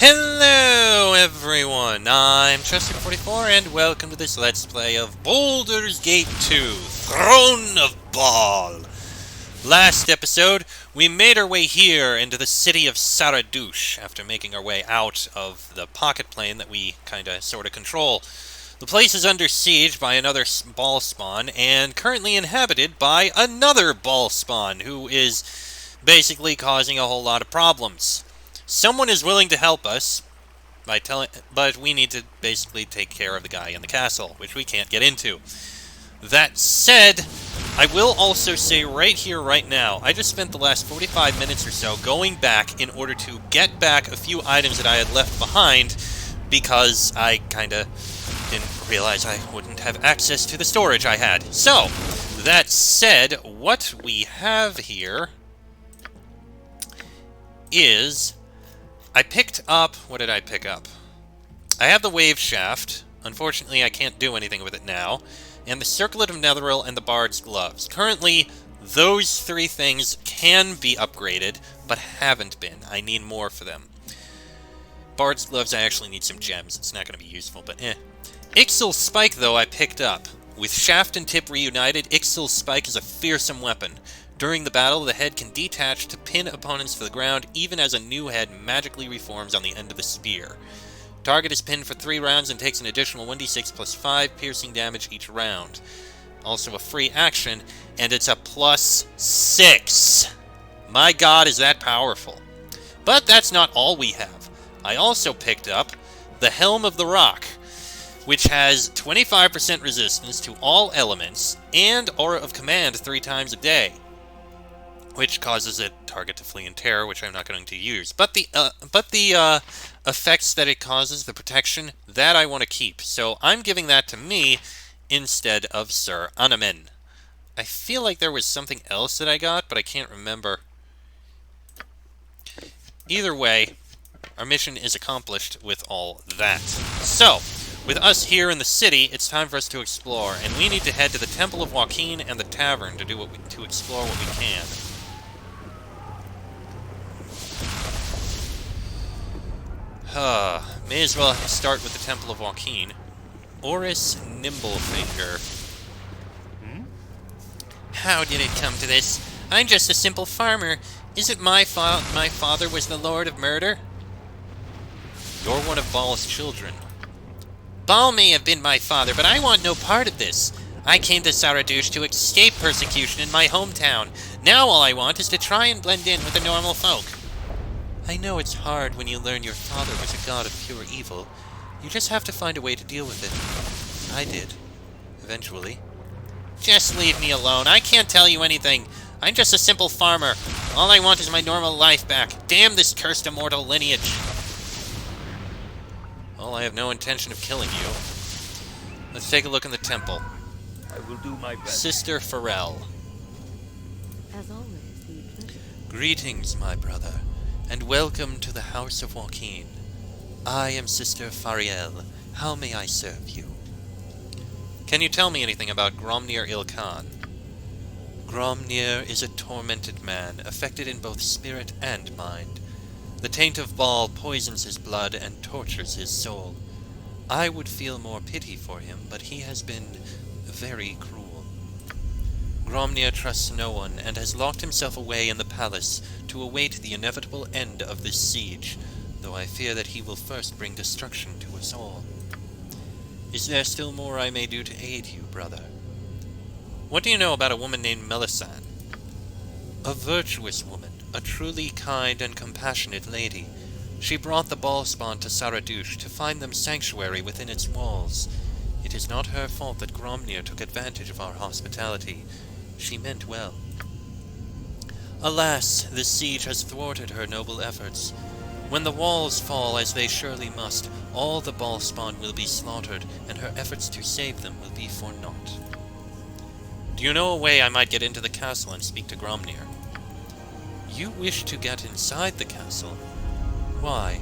Hello everyone, I'm Chester44 and welcome to this Let's Play of Baldur's Gate 2, Throne of Bhaal. Last episode, we made our way here into the city of Saradouche after making our way out of the pocket plane that we sorta control. The place is under siege by another Bhaal spawn and currently inhabited by another Bhaal spawn who is basically causing a whole lot of problems. Someone is willing to help us, but we need to basically take care of the guy in the castle, which we can't get into. That said, I will also say right here, right now, I just spent the last 45 minutes or so going back in order to get back a few items that I had left behind, because I kinda didn't realize I wouldn't have access to the storage I had. So, that said, what we have here is... I picked up... What did I pick up? I have the Wave Shaft. Unfortunately, I can't do anything with it now. And the Circlet of Netheril and the Bard's Gloves. Currently, those three things can be upgraded, but haven't been. I need more for them. Bard's Gloves, I actually need some gems. It's not going to be useful, but eh. Ixil's Spike, though, I picked up. With Shaft and Tip reunited, Ixil's Spike is a fearsome weapon. During the battle, the head can detach to pin opponents to the ground, even as a new head magically reforms on the end of the spear. Target is pinned for 3 rounds and takes an additional 1d6 plus 5 piercing damage each round. Also a free action, and it's a plus 6. My god, is that powerful. But that's not all we have. I also picked up the Helm of the Rock, which has 25% resistance to all elements, and Aura of Command 3 times a day, which causes a target to flee in terror, which I'm not going to use. But the effects that it causes, the protection, that I want to keep. So I'm giving that to me instead of Sir Anamen. I feel like there was something else that I got, but I can't remember. Either way, our mission is accomplished with all that. So, with us here in the city, it's time for us to explore, and we need to head to the Temple of Joaquin and the Tavern to explore what we can. May as well start with the Temple of Joaquin. Oris Nimblefinger. How did it come to this? I'm just a simple farmer. Is it my fault my father was the Lord of Murder? You're one of Bhaal's children. Bhaal may have been my father, but I want no part of this. I came to Saradouche to escape persecution in my hometown. Now all I want is to try and blend in with the normal folk. I know it's hard when you learn your father was a god of pure evil. You just have to find a way to deal with it. I did. Eventually. Just leave me alone. I can't tell you anything. I'm just a simple farmer. All I want is my normal life back. Damn this cursed immortal lineage. Well, I have no intention of killing you. Let's take a look in the temple. I will do my best. Sister Farrell. As always, the pleasure. Greetings, my brother, and welcome to the House of Joaquin. I am Sister Fariel. How may I serve you? Can you tell me anything about Gromnir Ilkhan? Gromnir is a tormented man, affected in both spirit and mind. The taint of Bhaal poisons his blood and tortures his soul. I would feel more pity for him, but he has been very cruel. Gromnir trusts no one, and has locked himself away in the palace to await the inevitable end of this siege, though I fear that he will first bring destruction to us all. Is there still more I may do to aid you, brother? What do you know about a woman named Melisande? A virtuous woman, a truly kind and compassionate lady. She brought the Bhaal spawn to Saradouche to find them sanctuary within its walls. It is not her fault that Gromnir took advantage of our hospitality. She meant well. Alas, this siege has thwarted her noble efforts. When the walls fall, as they surely must, all the Bhaal spawn will be slaughtered, and her efforts to save them will be for naught. Do you know a way I might get into the castle and speak to Gromnir? You wish to get inside the castle? Why?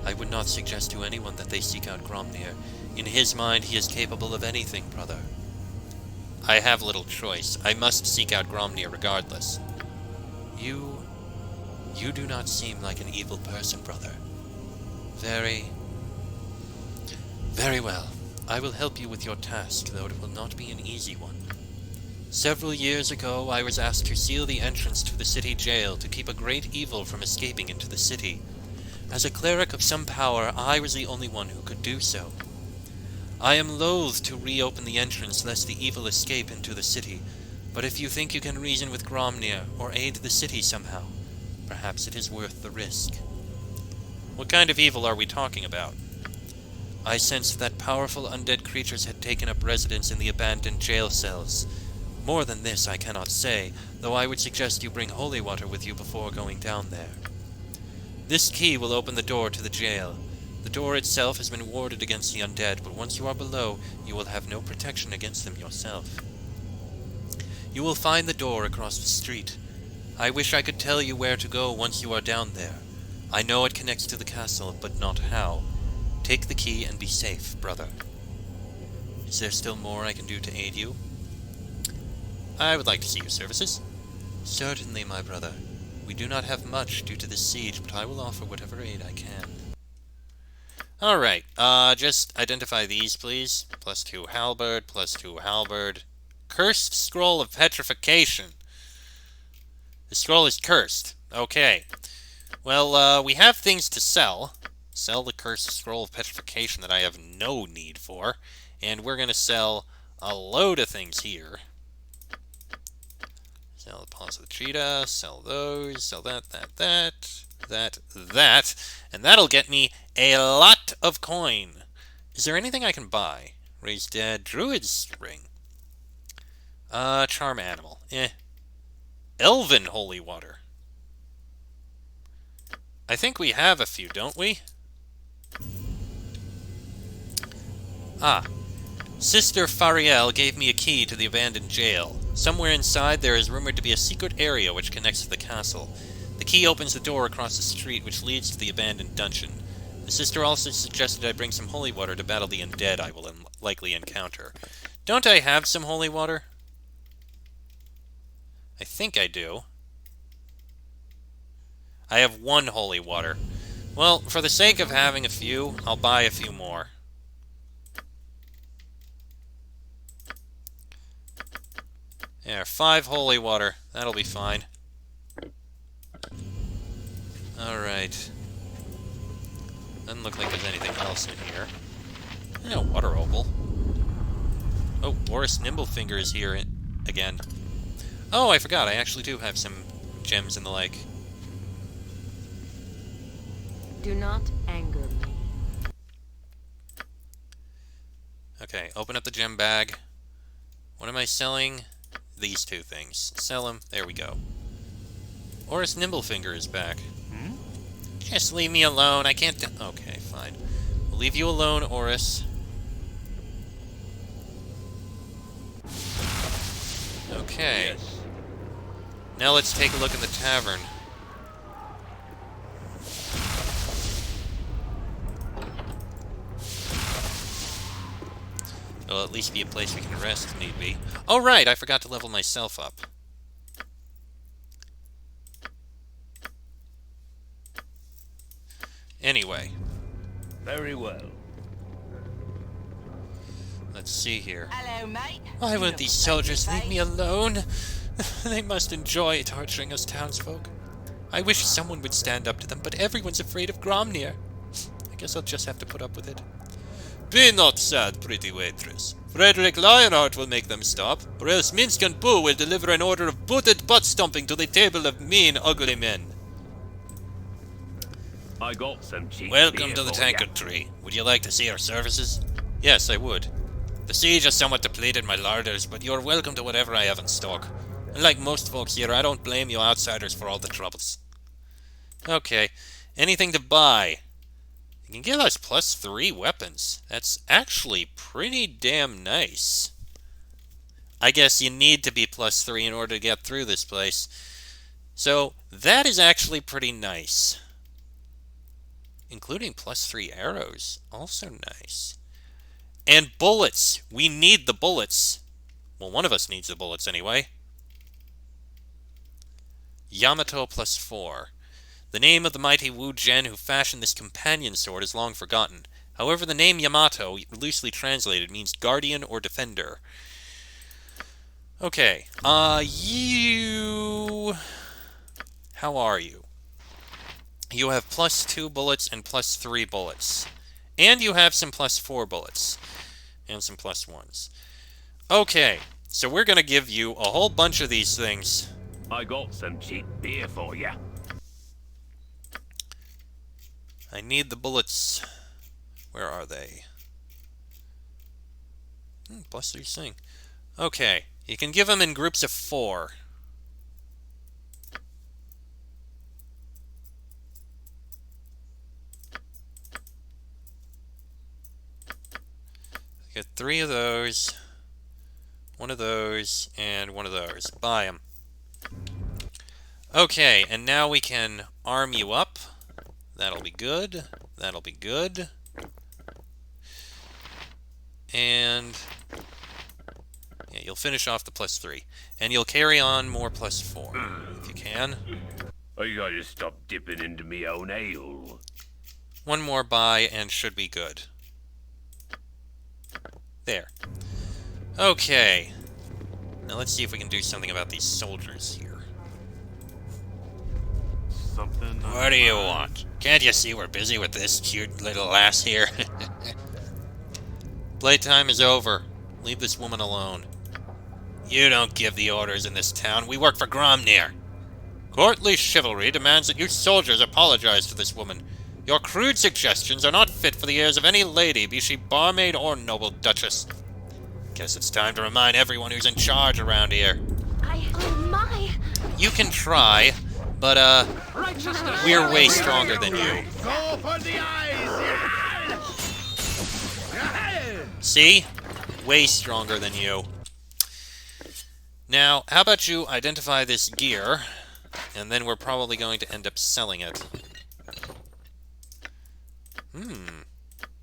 I would not suggest to anyone that they seek out Gromnir. In his mind, he is capable of anything, brother. I have little choice. I must seek out Gromnir regardless. You do not seem like an evil person, brother. Very, very well. I will help you with your task, though it will not be an easy one. Several years ago, I was asked to seal the entrance to the city jail to keep a great evil from escaping into the city. As a cleric of some power, I was the only one who could do so. I am loath to reopen the entrance lest the evil escape into the city, but if you think you can reason with Gromnir or aid the city somehow, perhaps it is worth the risk. What kind of evil are we talking about? I sensed that powerful undead creatures had taken up residence in the abandoned jail cells. More than this I cannot say, though I would suggest you bring holy water with you before going down there. This key will open the door to the jail. The door itself has been warded against the undead, but once you are below, you will have no protection against them yourself. You will find the door across the street. I wish I could tell you where to go once you are down there. I know it connects to the castle, but not how. Take the key and be safe, brother. Is there still more I can do to aid you? I would like to see your services. Certainly, my brother. We do not have much due to this siege, but I will offer whatever aid I can. Alright, just identify these, please. +2 halberd, +2 halberd. Cursed Scroll of Petrification. The scroll is cursed. Okay. Well, we have things to sell. Sell the Cursed Scroll of Petrification that I have no need for. And we're going to sell a load of things here. Sell the Paws of the Cheetah, sell those, sell that, and that'll get me a lot of coin. Is there anything I can buy? Raise Dead, Druid's Ring. Charm Animal, Elven Holy Water. I think we have a few, don't we? Ah. Sister Fariel gave me a key to the abandoned jail. Somewhere inside there is rumored to be a secret area which connects to the castle. The key opens the door across the street which leads to the abandoned dungeon. The sister also suggested I bring some holy water to battle the undead I will likely encounter. Don't I have some holy water? I think I do. I have 1 holy water. Well, for the sake of having a few, I'll buy a few more. There, 5 holy water. That'll be fine. Alright. Doesn't look like there's anything else in here. Yeah, water opal. Oh, Boris Nimblefinger is here again. Oh, I forgot. I actually do have some gems and the like. Do not anger me. Okay, open up the gem bag. What am I selling? These 2 things. Sell them. There we go. Oris Nimblefinger is back. Just leave me alone. I can't do... Okay, fine. We'll leave you alone, Oris. Okay. Yes. Now let's take a look in the tavern. It'll at least be a place we can rest if need be. Oh, right! I forgot to level myself up. Anyway. Very well. Let's see here. Hello, mate. Why won't these soldiers leave me alone? They must enjoy torturing us townsfolk. I wish someone would stand up to them, but everyone's afraid of Gromnir. I guess I'll just have to put up with it. Be not sad, pretty waitress. Frederick Lionheart will make them stop, or else Minsk and Boo will deliver an order of booted butt-stomping to the table of mean, ugly men. I got some cheap Welcome beer to the for Tankard ya. Tree. Would you like to see our services? Yes, I would. The siege has somewhat depleted my larders, but you're welcome to whatever I have in stock. Unlike most folks here, I don't blame you outsiders for all the troubles. Okay, anything to buy? You can give us +3 weapons. That's actually pretty damn nice. I guess you need to be +3 in order to get through this place. So, that is actually pretty nice. Including +3 arrows. Also nice. And bullets! We need the bullets. Well, one of us needs the bullets anyway. Yamato +4. The name of the mighty Wu Zhen who fashioned this companion sword is long forgotten. However, the name Yamato, loosely translated, means guardian or defender. Okay, you... How are you? You have +2 bullets and +3 bullets. And you have some +4 bullets. And some +1s. Okay, so we're gonna give you a whole bunch of these things. I got some cheap beer for ya. I need the bullets. Where are they? +3 thing. Okay, you can give them in groups of 4. Get 3 of those, 1 of those, and 1 of those. Buy them. Okay, and now we can arm you up. That'll be good. That'll be good. And yeah, you'll finish off the +3. And you'll carry on more +4, if you can. I gotta stop dipping into me own ale. 1 more buy and should be good. There. Okay. Now let's see if we can do something about these soldiers here. Something. What do you want? Can't you see we're busy with this cute little lass here? Playtime is over. Leave this woman alone. You don't give the orders in this town. We work for Gromnir. Courtly chivalry demands that you soldiers apologize to this woman. Your crude suggestions are not fit for the ears of any lady, be she barmaid or noble duchess. Guess it's time to remind everyone who's in charge around here. Oh my! You can try, but, we're way stronger than you. Go for the eyes! See? Way stronger than you. Now, how about you identify this gear, and then we're probably going to end up selling it.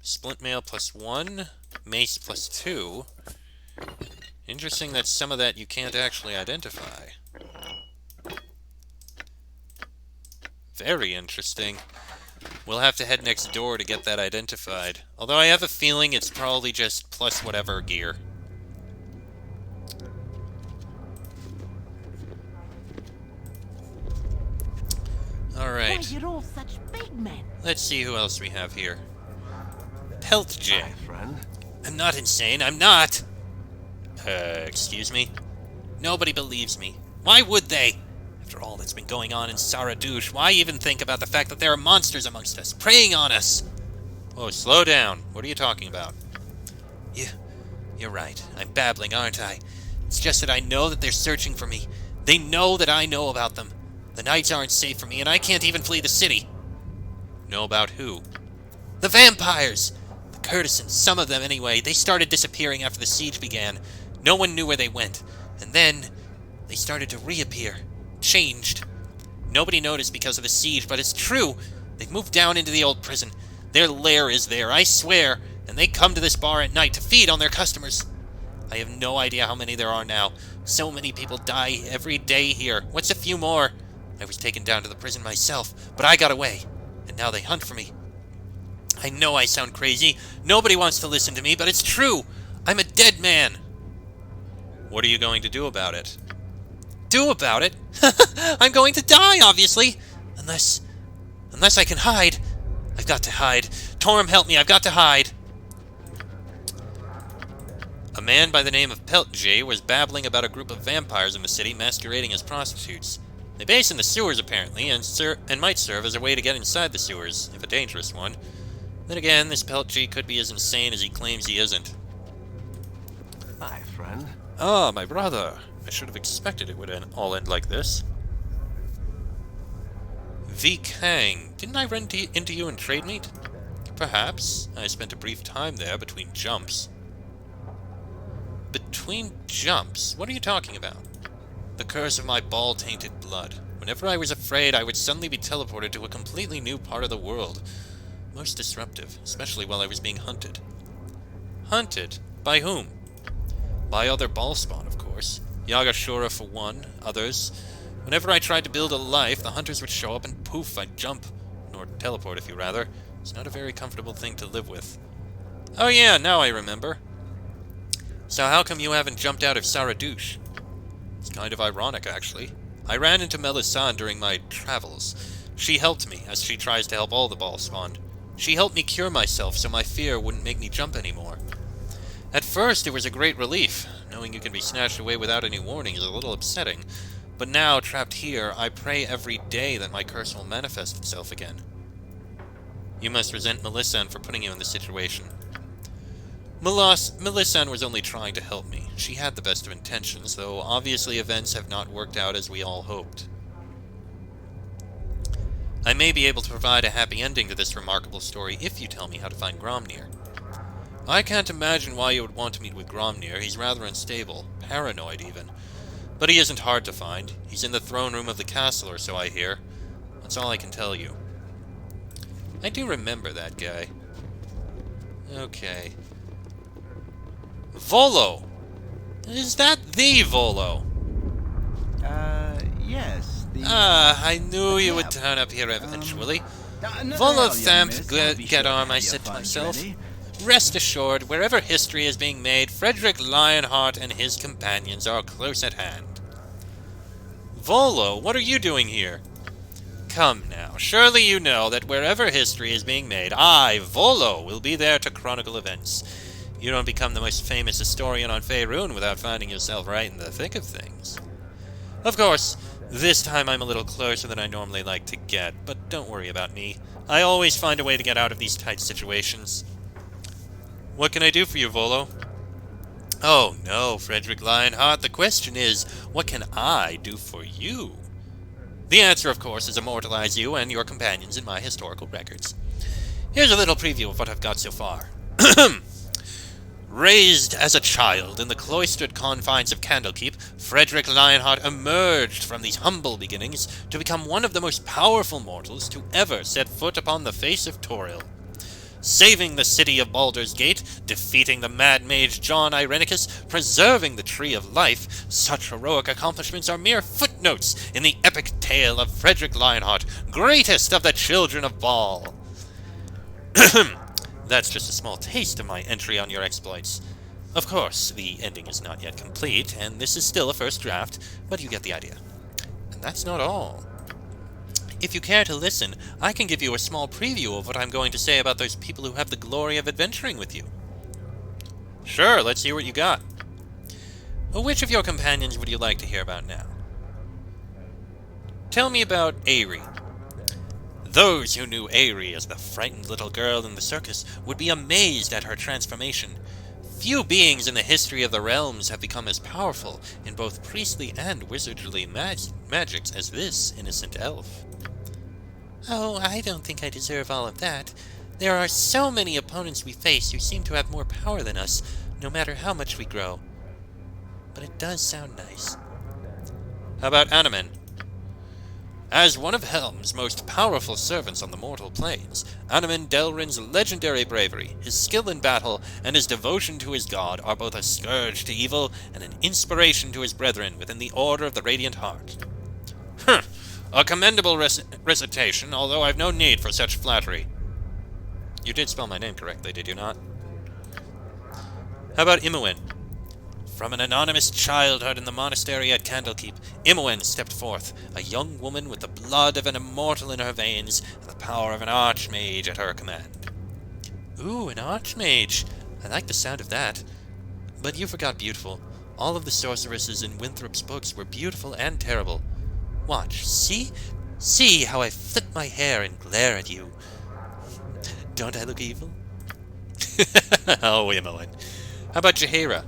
Splint mail +1, mace +2. Interesting that some of that you can't actually identify. Very interesting. We'll have to head next door to get that identified. Although I have a feeling it's probably just plus whatever gear. Alright. You're all such big men. Let's see who else we have here. Peltj. Friend? I'm not insane, I'm not! Excuse me? Nobody believes me. Why would they? After all that's been going on in Saradush, why even think about the fact that there are monsters amongst us, preying on us? Oh, slow down. What are you talking about? You're right. I'm babbling, aren't I? It's just that I know that they're searching for me. They know that I know about them. The nights aren't safe for me, and I can't even flee the city. Know about who? The vampires! The courtesans, some of them anyway, they started disappearing after the siege began. No one knew where they went. And then, they started to reappear. Changed. Nobody noticed because of the siege, but it's true. They've moved down into the old prison. Their lair is there, I swear, and they come to this bar at night to feed on their customers. I have no idea how many there are now. So many people die every day here. What's a few more? I was taken down to the prison myself, but I got away, and now they hunt for me. I know I sound crazy. Nobody wants to listen to me, but it's true. I'm a dead man. What are you going to do about it? Do about it? I'm going to die, obviously. Unless I can hide. I've got to hide. Torm, help me. I've got to hide. A man by the name of Peltj was babbling about a group of vampires in the city masquerading as prostitutes. They base in the sewers, apparently, and might serve as a way to get inside the sewers, if a dangerous one. Then again, this Peltj could be as insane as he claims he isn't. Hi, friend. Ah, my brother. I should have expected it would all end like this. V. Kang. Didn't I run into you in trade meet? Perhaps. I spent a brief time there between jumps. Between jumps? What are you talking about? The curse of my ball-tainted blood. Whenever I was afraid, I would suddenly be teleported to a completely new part of the world. Most disruptive, especially while I was being hunted. Hunted? By whom? By other Ballspawn, of course. Yagashura for one, others. Whenever I tried to build a life, the hunters would show up and poof, I'd jump. Or teleport, if you rather. It's not a very comfortable thing to live with. Oh yeah, now I remember. So how come you haven't jumped out of Saradouche? It's kind of ironic, actually. I ran into Melisande during my travels. She helped me, as she tries to help all the Bhaal spawned. She helped me cure myself so my fear wouldn't make me jump anymore. At first, it was a great relief. Knowing you can be snatched away without any warning is a little upsetting. But now, trapped here, I pray every day that my curse will manifest itself again. You must resent Melisande for putting you in this situation. Melisande was only trying to help me. She had the best of intentions, though obviously events have not worked out as we all hoped. I may be able to provide a happy ending to this remarkable story if you tell me how to find Gromnir. I can't imagine why you would want to meet with Gromnir. He's rather unstable, paranoid even. But he isn't hard to find. He's in the throne room of the castle, or so I hear. That's all I can tell you. I do remember that guy. Okay. Volo! Is that the Volo? Yes. I knew you would turn up here eventually. Volo Thamp Gadarm, I said to myself. Rest assured, wherever history is being made, Frederick Lionheart and his companions are close at hand. Volo, what are you doing here? Come now, surely you know that wherever history is being made, I, Volo, will be there to chronicle events. You don't become the most famous historian on Faerun without finding yourself right in the thick of things. Of course, this time I'm a little closer than I normally like to get, but don't worry about me. I always find a way to get out of these tight situations. What can I do for you, Volo? Oh no, Frederick Lionheart, the question is, what can I do for you? The answer, of course, is immortalize you and your companions in my historical records. Here's a little preview of what I've got so far. Raised as a child in the cloistered confines of Candlekeep, Frederick Lionheart emerged from these humble beginnings to become one of the most powerful mortals to ever set foot upon the face of Toril. Saving the city of Baldur's Gate, defeating the mad mage John Irenicus, preserving the Tree of Life, such heroic accomplishments are mere footnotes in the epic tale of Frederick Lionheart, greatest of the children of Bhaal. That's just a small taste of my entry on your exploits. Of course, the ending is not yet complete, and this is still a first draft, but you get the idea. And that's not all. If you care to listen, I can give you a small preview of what I'm going to say about those people who have the glory of adventuring with you. Sure, let's hear what you got. Which of your companions would you like to hear about now? Tell me about Aerie. Those who knew Aerie as the frightened little girl in the circus would be amazed at her transformation. Few beings in the history of the realms have become as powerful in both priestly and wizardly magics as this innocent elf. Oh, I don't think I deserve all of that. There are so many opponents we face who seem to have more power than us, no matter how much we grow. But it does sound nice. How about Anomen? As one of Helm's most powerful servants on the mortal planes, Anomen Delrin's legendary bravery, his skill in battle, and his devotion to his god are both a scourge to evil and an inspiration to his brethren within the Order of the Radiant Heart. A commendable recitation, although I've no need for such flattery. You did spell my name correctly, did you not? How about Imoen? From an anonymous childhood in the monastery at Candlekeep, Imoen stepped forth, a young woman with the blood of an immortal in her veins and the power of an archmage at her command. Ooh, an archmage! I like the sound of that. But you forgot beautiful. All of the sorceresses in Winthrop's books were beautiful and terrible. Watch, see? See how I flip my hair and glare at you. Don't I look evil? Oh, Imoen. How about Jaheira?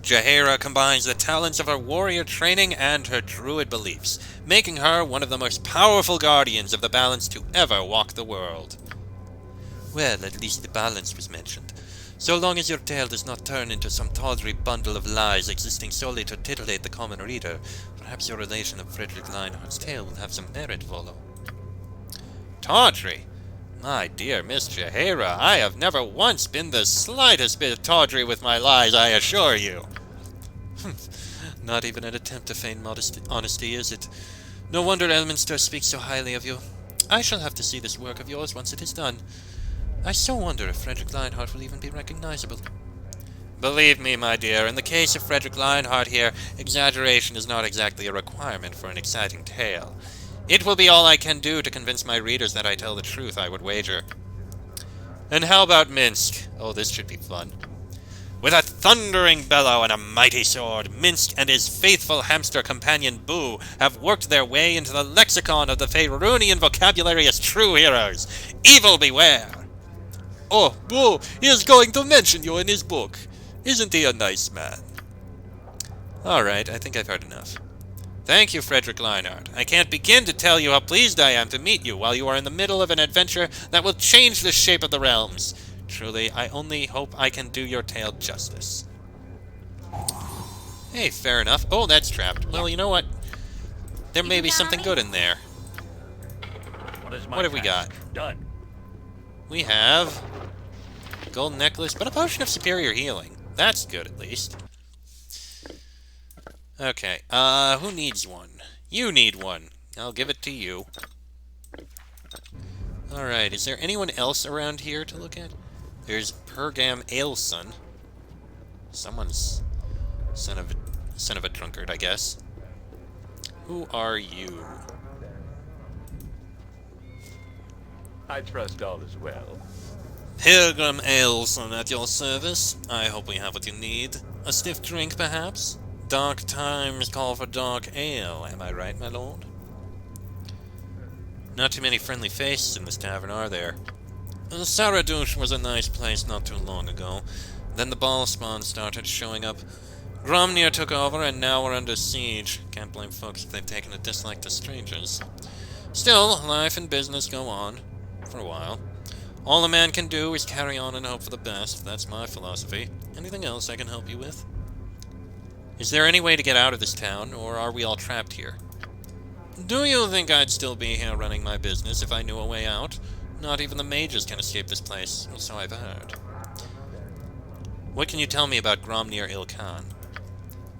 Jaheira combines the talents of her warrior training and her druid beliefs, making her one of the most powerful guardians of the balance to ever walk the world. Well, at least the balance was mentioned. So long as your tale does not turn into some tawdry bundle of lies existing solely to titillate the common reader, perhaps your relation of Frederick Lionheart's tale will have some merit, Volo. Tawdry? My dear Miss Jaheira, I have never once been the slightest bit tawdry with my lies, I assure you. Not even an attempt to feign honesty, is it? No wonder Elminster speaks so highly of you. I shall have to see this work of yours once it is done. I so wonder if Frederick Lionheart will even be recognizable. Believe me, my dear, in the case of Frederick Lionheart here, exaggeration is not exactly a requirement for an exciting tale. It will be all I can do to convince my readers that I tell the truth, I would wager. And how about Minsk? Oh, this should be fun. With a thundering bellow and a mighty sword, Minsk and his faithful hamster companion Boo have worked their way into the lexicon of the Faerunian vocabulary as true heroes. Evil beware! Oh, Boo, he is going to mention you in his book. Isn't he a nice man? Alright, I think I've heard enough. Thank you, Frederick Lionheart. I can't begin to tell you how pleased I am to meet you while you are in the middle of an adventure that will change the shape of the realms. Truly, I only hope I can do your tale justice. Hey, fair enough. Oh, that's trapped. Well, you know what? There may be something good in there. What have we got? Done. We have gold necklace, but a potion of superior healing. That's good, at least. Okay, who needs one? You need one. I'll give it to you. Alright, is there anyone else around here to look at? There's Pergam Ailson. Someone's son of a drunkard, I guess. Who are you? I trust all is well. Pilgrim Ailson at your service. I hope we have what you need. A stiff drink, perhaps? Dark times call for dark ale, am I right, my lord? Not too many friendly faces in this tavern, are there? Saradouche was a nice place not too long ago. Then the Bhaal spawn started showing up. Gromnir took over, and now we're under siege. Can't blame folks if they've taken a dislike to strangers. Still, life and business go on. For a while. All a man can do is carry on and hope for the best. That's my philosophy. Anything else I can help you with? Is there any way to get out of this town, or are we all trapped here? Do you think I'd still be here running my business if I knew a way out? Not even the mages can escape this place, or so I've heard. What can you tell me about Gromnir Ilkhan?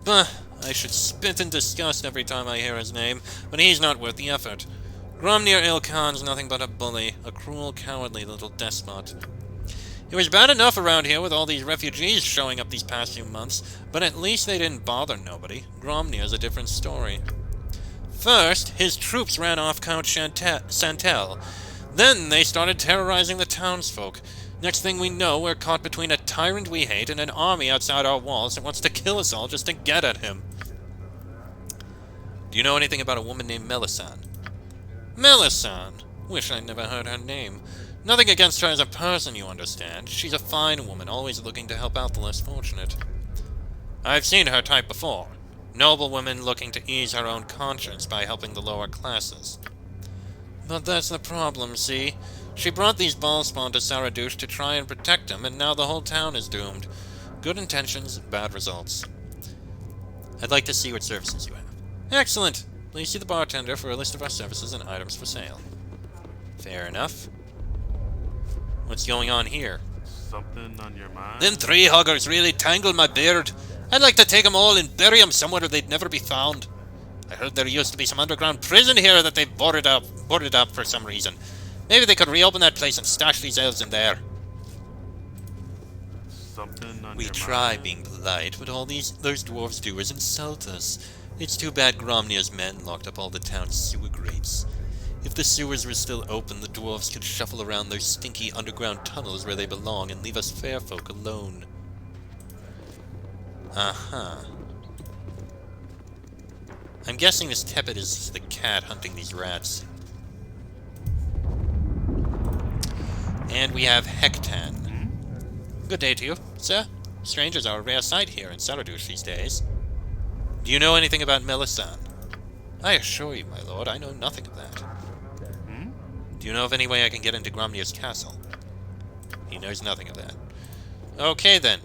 Bah, I should spit in disgust every time I hear his name, but he's not worth the effort. Gromnir Ilkhan's nothing but a bully, a cruel, cowardly little despot. It was bad enough around here with all these refugees showing up these past few months, but at least they didn't bother nobody. Gromnir's a different story. First, his troops ran off Count Santel. Then they started terrorizing the townsfolk. Next thing we know, we're caught between a tyrant we hate and an army outside our walls that wants to kill us all just to get at him. Do you know anything about a woman named Melisande? Melisande? Wish I'd never heard her name. Nothing against her as a person, you understand. She's a fine woman, always looking to help out the less fortunate. I've seen her type before. Noble woman looking to ease her own conscience by helping the lower classes. But that's the problem, see? She brought these Bhaalspawn to Saradouche to try and protect him, and now the whole town is doomed. Good intentions, bad results. I'd like to see what services you have. Excellent! Please see the bartender for a list of our services and items for sale. Fair enough. What's going on here? Something on your mind? Them tree huggers really tangled my beard. I'd like to take 'em all and bury 'em somewhere where they'd never be found. I heard there used to be some underground prison here that they've boarded up for some reason. Maybe they could reopen that place and stash these elves in there. Something on We your try mind? being polite, but all those dwarves do is insult us. It's too bad Gromnir's men locked up all the town's sewer grates. If the sewers were still open, the dwarves could shuffle around those stinky underground tunnels where they belong and leave us fair folk alone. Uh-huh. I'm guessing this Tepid is the cat hunting these rats. And we have Hektan. Good day to you, sir. Strangers are a rare sight here in Saradouche these days. Do you know anything about Melisande? I assure you, my lord, I know nothing of that. Do you know of any way I can get into Gromnir's castle? He knows nothing of that. Okay, then.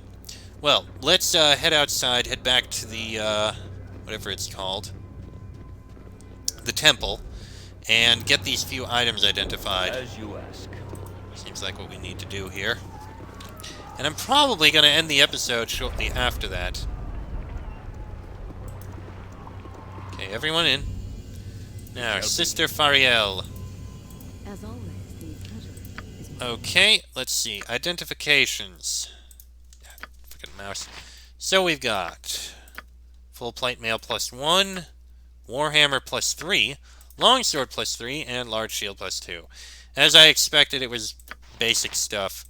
Well, let's head outside, head back to the, whatever it's called. The temple, and get these few items identified. As you ask. Seems like what we need to do here. And I'm probably going to end the episode shortly after that. Okay, everyone in. Now, Helping. Sister Fariel. As always, the pleasure is mine. Okay, let's see. Identifications. Freaking mouse. So we've got full plate mail +1, Warhammer +3, longsword +3, and large shield +2. As I expected, it was basic stuff.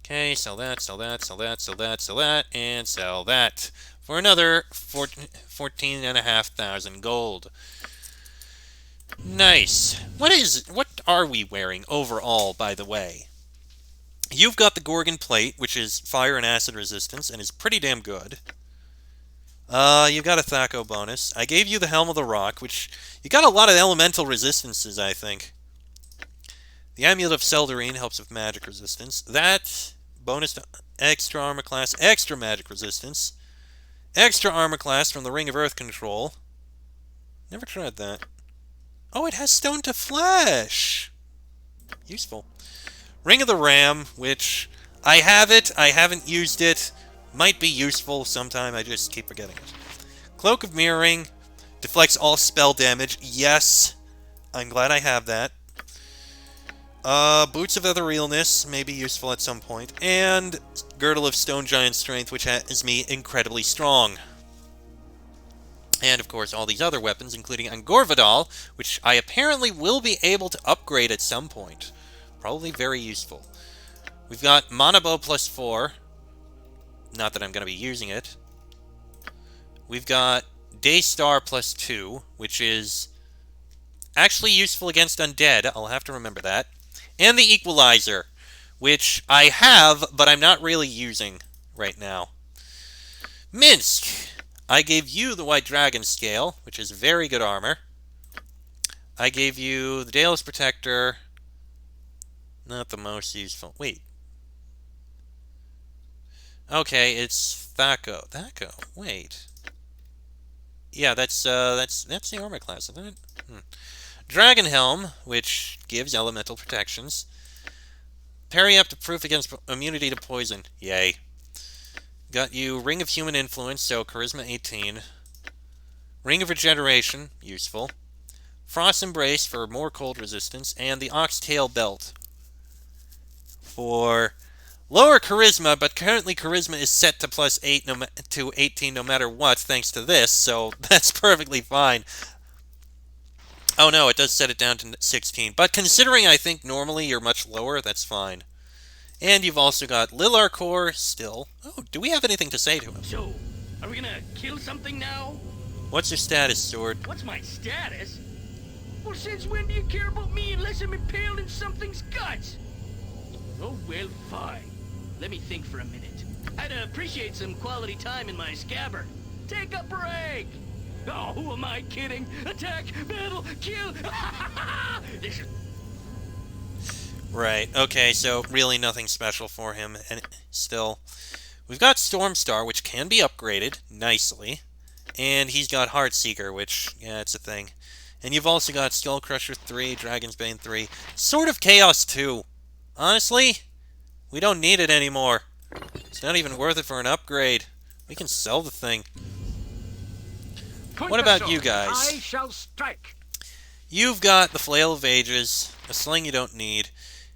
Okay, sell that, sell that, sell that, sell that, sell that, and sell that for another 14,500 gold. Nice. What are we wearing overall, by the way? You've got the Gorgon plate, which is fire and acid resistance, and is pretty damn good. You've got a Thaco bonus. I gave you the Helm of the Rock, which you got a lot of elemental resistances, I think. The Amulet of Seldarine helps with magic resistance. That bonus to extra armor class, extra magic resistance, extra armor class from the Ring of Earth Control. Never tried that. Oh, it has Stone to Flesh. Useful. Ring of the Ram, which I have it. I haven't used it. Might be useful sometime. I just keep forgetting it. Cloak of Mirroring. Deflects all spell damage. Yes. I'm glad I have that. Boots of Etherealness may be useful at some point. And Girdle of Stone Giant Strength, which has me incredibly strong. And, of course, all these other weapons, including Angorvadal, which I apparently will be able to upgrade at some point. Probably very useful. We've got Monobow +4. Not that I'm going to be using it. We've got Daystar +2, which is actually useful against undead. I'll have to remember that. And the Equalizer, which I have, but I'm not really using right now. Minsk! I gave you the White Dragon Scale, which is very good armor. I gave you the Daedalus Protector. Not the most useful. Wait. Okay, it's Thaco. Thaco. Wait. Yeah, that's the armor class, isn't it? Dragon Helm, which gives elemental protections. Parry up to proof against immunity to poison. Yay. Got you Ring of Human Influence, so Charisma 18. Ring of Regeneration, useful. Frost Embrace for more cold resistance, and the Oxtail Belt for lower Charisma, but currently Charisma is set to +8 to 18 no matter what, thanks to this, so that's perfectly fine. Oh no, it does set it down to 16, but considering I think normally you're much lower, that's fine. And you've also got Lilar Core still. Oh, do we have anything to say to him? So, are we gonna kill something now? What's your status, Sword? What's my status? Well, since when do you care about me unless I'm impaled in something's guts? Oh, well, fine. Let me think for a minute. I'd appreciate some quality time in my scabbard. Take a break! Oh, who am I kidding? Attack, battle, kill! This is... Right, okay, so really nothing special for him, and still. We've got Stormstar, which can be upgraded nicely, and he's got Heartseeker, which, yeah, it's a thing. And you've also got Skullcrusher 3, Dragon's Bane 3, Sword of Chaos 2. Honestly, we don't need it anymore. It's not even worth it for an upgrade. We can sell the thing. What about you guys? I shall strike. You've got the Flail of Ages, a sling you don't need.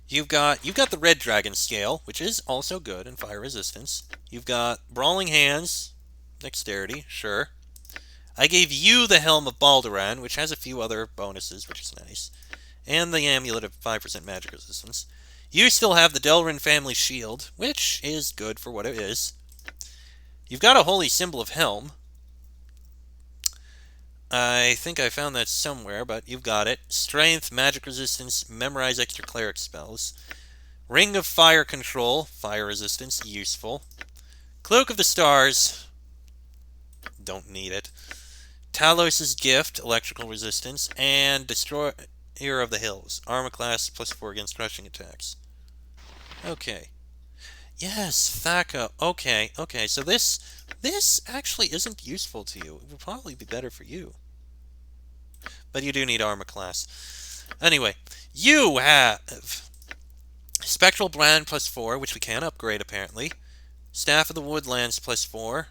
You've got the Red Dragon Scale, which is also good in fire resistance. You've got Brawling Hands, Dexterity, sure. I gave you the Helm of Balduran, which has a few other bonuses, which is nice. And the Amulet of 5% magic resistance. You still have the Delrin Family Shield, which is good for what it is. You've got a Holy Symbol of Helm. I think I found that somewhere, but you've got it. Strength, magic resistance, memorize extra cleric spells. Ring of Fire Control, fire resistance, useful. Cloak of the Stars, don't need it. Talos' Gift, electrical resistance, and Destroyer of the Hills, armor class +4 against crushing attacks. Okay. Yes, Thaco. Okay, so this actually isn't useful to you. It would probably be better for you. But you do need armor class. Anyway, you have Spectral Brand +4, which we can upgrade apparently. Staff of the Woodlands +4.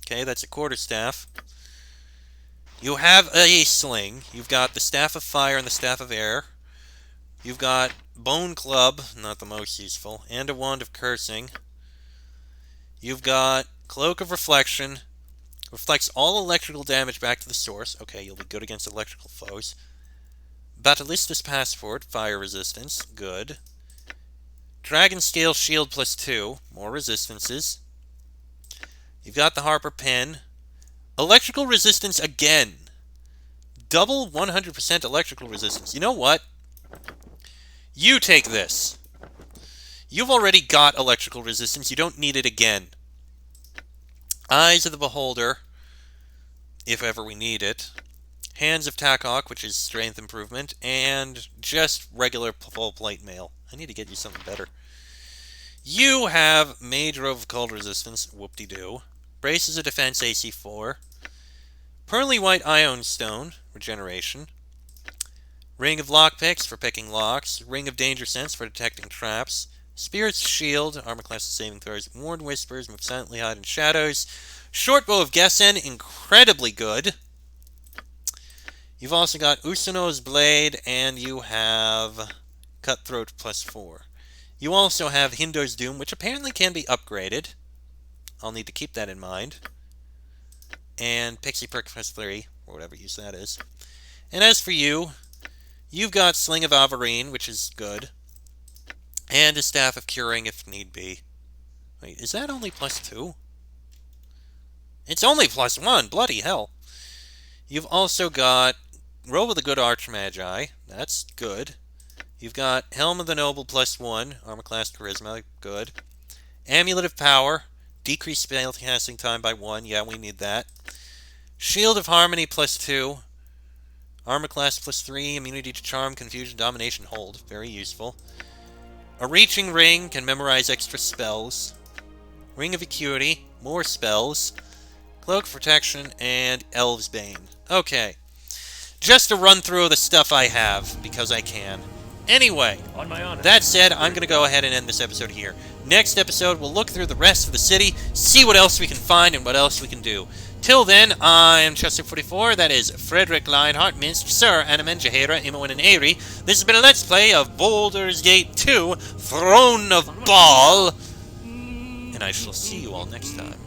Okay, that's a quarterstaff. You have a sling. You've got the Staff of Fire and the Staff of Air. You've got Bone Club, not the most useful, and a Wand of Cursing. You've got Cloak of Reflection. Reflects all electrical damage back to the source. Okay, you'll be good against electrical foes. Battalista's Passport, fire resistance. Good. Dragon Scale Shield +2, more resistances. You've got the Harper Pin. Electrical resistance again. Double 100% electrical resistance. You know what? You take this. You've already got electrical resistance. You don't need it again. Eyes of the Beholder, if ever we need it. Hands of Tackhawk, which is strength improvement. And just regular full plate mail. I need to get you something better. You have Mage Robe of Cold Resistance. Whoop-de-doo. Braces of Defense AC4. Pearly White Ion Stone. Regeneration. Ring of Lockpicks for picking locks. Ring of Danger Sense for detecting traps. Spirit's Shield. Armor class saving throws. Warned Whispers. Move silently, hide in shadows. Short Bow of Gessen. Incredibly good. You've also got Usuno's Blade. And you have Cutthroat +4. You also have Hindo's Doom, which apparently can be upgraded. I'll need to keep that in mind. And Pixie Perk +3, or whatever use that is. And as for you, you've got Sling of Avarine, which is good. And a Staff of Curing if need be. Wait, is that only +2? It's only +1, bloody hell. You've also got Robe of the Good Archmagi, that's good. You've got Helm of the Noble +1, Armor Class Charisma, good. Amulet of Power, decrease spell casting time by 1, yeah, we need that. Shield of Harmony +2, Armor Class +3, Immunity to Charm, Confusion, Domination, Hold, very useful. A Reaching Ring can memorize extra spells. Ring of Acuity, more spells. Cloak of Protection, and Elves Bane. Okay, just a run through of the stuff I have, because I can. Anyway, On my honor. that said, I'm going to go ahead and end this episode here. Next episode, we'll look through the rest of the city, see what else we can find and what else we can do. Till then, I am Chester44, that is Frederick Lionheart, Minst, Sir Animen, Jahera, Imoen, and Aerie. This has been a Let's Play of Baldur's Gate 2, Throne of Bhaal, and I shall see you all next time.